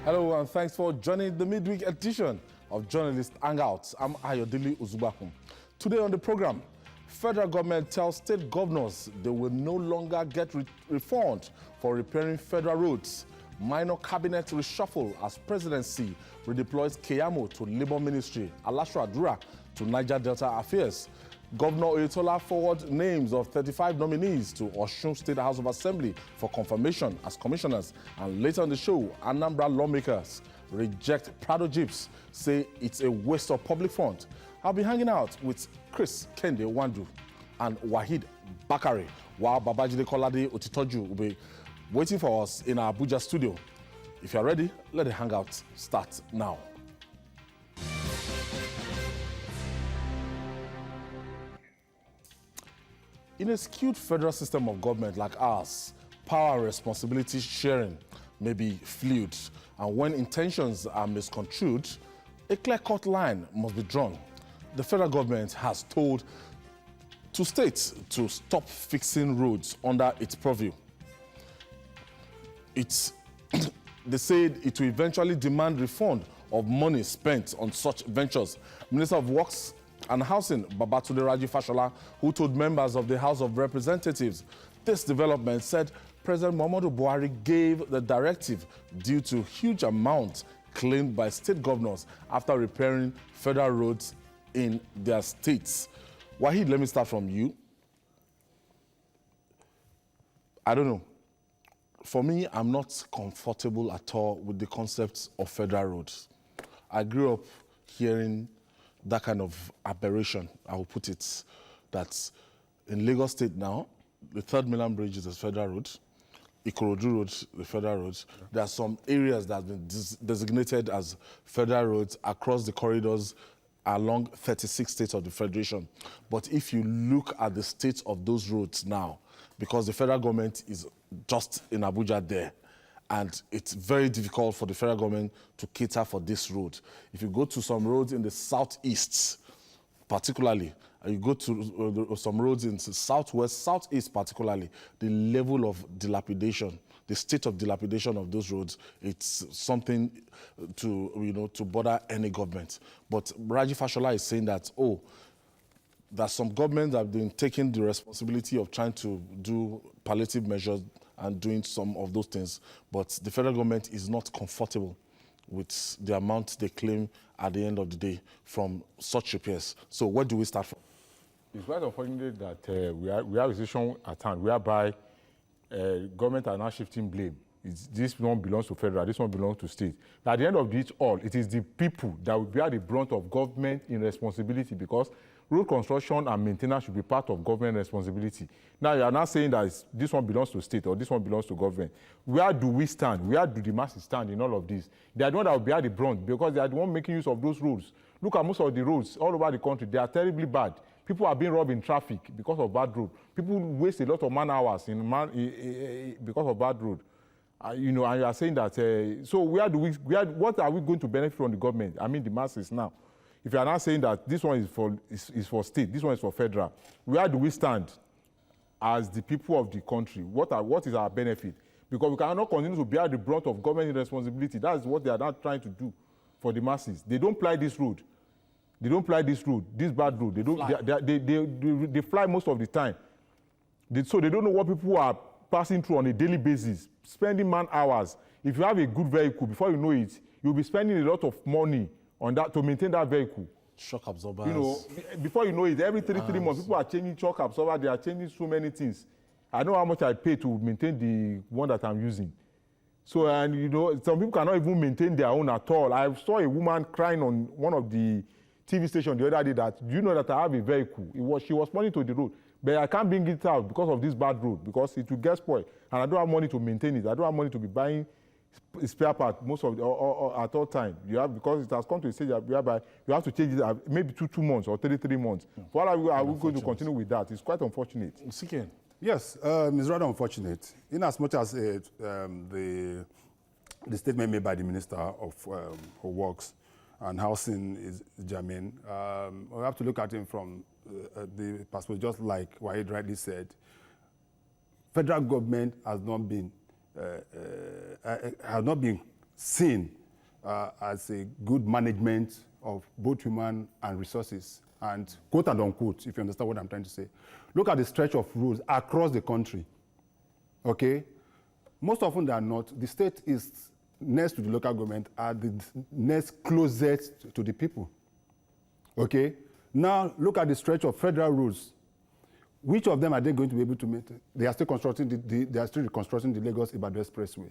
Hello and thanks for joining the midweek edition of Journalist Hangouts. I'm Ayodele Uzubakum. Today on the program, federal government tells state governors they will no longer get refund for repairing federal roads. Minor cabinet reshuffle as presidency redeploys Keyamo to Labour Ministry, Alasho Adura to Niger Delta Affairs. Governor Oyetola forward names of 35 nominees to Osun State House of Assembly for confirmation as commissioners. And later on the show, Anambra lawmakers reject Prado Jeeps, say it's a waste of public fund. I'll be hanging out with Chris Kende Wandu and Wahid Bakare, while Babajide Kolade Otitoju will be waiting for us in our Abuja studio. If you're ready, let the hangout start now. In a skewed federal system of government like ours, power and responsibility sharing may be fluid, and when intentions are misconstrued, a clear-cut line must be drawn. The federal government has told two states to stop fixing roads under its purview. They said it will eventually demand refund of money spent on such ventures. Minister of Works and Housing, Babatunde Raji Fashola, who told members of the House of Representatives this development, said President Muhammadu Buhari gave the directive due to huge amounts claimed by state governors after repairing federal roads in their states. Wahid, let me start from you. I don't know. For me, I'm not comfortable at all with the concept of federal roads. I grew up hearing that kind of aberration, I will put it, that in Lagos State now, the 3rd Mainland Bridge is a federal road, Ikorodu Road, the federal road. There are some areas that have been designated as federal roads across the corridors along 36 states of the Federation. But if you look at the state of those roads now, because the federal government is just in Abuja there, and it's very difficult for the federal government to cater for this road. If you go to some roads in the southeast, particularly, and you go to some roads in the southwest, southeast particularly, the level of dilapidation, the state of dilapidation of those roads, it's something to bother any government. But Raji Fashola is saying that, that some governments have been taking the responsibility of trying to do palliative measures and doing some of those things, but the federal government is not comfortable with the amount they claim at the end of the day from such repairs. So where do we start from? It's quite unfortunate that we have a situation at hand whereby government are now shifting blame. This one belongs to federal, this one belongs to state. But at the end of it all, it is the people that will bear the brunt of government in responsibility, because road construction and maintenance should be part of government responsibility. Now you are not saying that this one belongs to state or this one belongs to government. Where do we stand? Where do the masses stand in all of this? They are the one that will bear the brunt, because they are the one making use of those roads. Look at most of the roads all over the country. They are terribly bad. People are being robbed in traffic because of bad road. People waste a lot of man hours because of bad road. And you are saying that, so what are we going to benefit from the government? I mean the masses now. If you are not saying that this one is for state, this one is for federal, where do we stand as the people of the country? What is our benefit? Because we cannot continue to bear the brunt of government responsibility. That is what they are not trying to do for the masses. They don't ply this road. They don't ply this road, this bad road. They fly most of the time. So they don't know what people are passing through on a daily basis, spending man hours. If you have a good vehicle, before you know it, you'll be spending a lot of money on that to maintain that vehicle. Shock absorbers. Before you know it, every 3 months, people are changing shock absorbers. They are changing so many things. I know how much I pay to maintain the one that I'm using. So, and some people cannot even maintain their own at all. I saw a woman crying on one of the TV stations the other day that, do you know that I have a vehicle? She was pointing to the road, but I can't bring it out because of this bad road, because it will get spoiled. And I don't have money to maintain it. I don't have money to be buying spare part most of or at all time. Because it has come to a stage whereby you have to change it maybe 2 months or 3 months. What are we going to continue with that? It's quite unfortunate. Yes, it's rather unfortunate. In as much as the statement made by the Minister of Works and Housing is germane, we have to look at it from the perspective, just like Wahid rightly said. Federal government has not been seen as a good management of both human and resources. And quote and unquote, if you understand what I'm trying to say. Look at the stretch of roads across the country, okay? Most often than not, the state is next to the local government, are the next closest to the people, okay? Now, look at the stretch of federal roads. Which of them are they going to be able to make? They are still constructing they are still reconstructing the Lagos-Ibadan Expressway,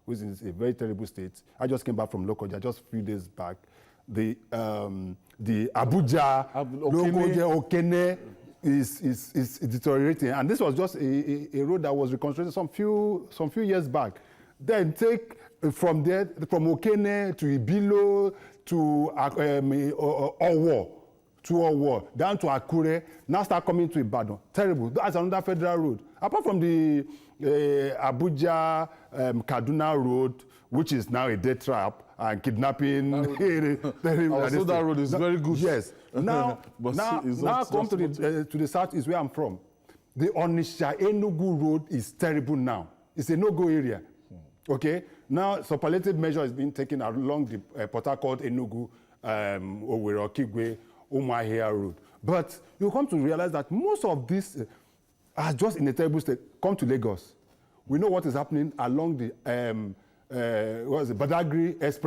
which is a very terrible state. I just came back from Lokoja just a few days back. The Abuja, Okene is deteriorating, and this was just a road that was reconstructed some few years back. Then take from there, from Okene to Ibilo to Owo, down to Akure, now start coming to Ibadan. Terrible. That's another federal road. Apart from the Abuja Kaduna road, which is now a death trap and kidnapping. Also, that road is very good. Yes. Now, now come to the south is where I'm from. The Onitsha-Enugu road is terrible now. It's a no-go area. Okay. Now, superlative measure is being taken along the Port Harcourt, Enugu, Owerri, Okigwe, Umuahia road. But you come to realize that most of this are just in a terrible state. Come to Lagos. We know what is happening along the Badagry Express.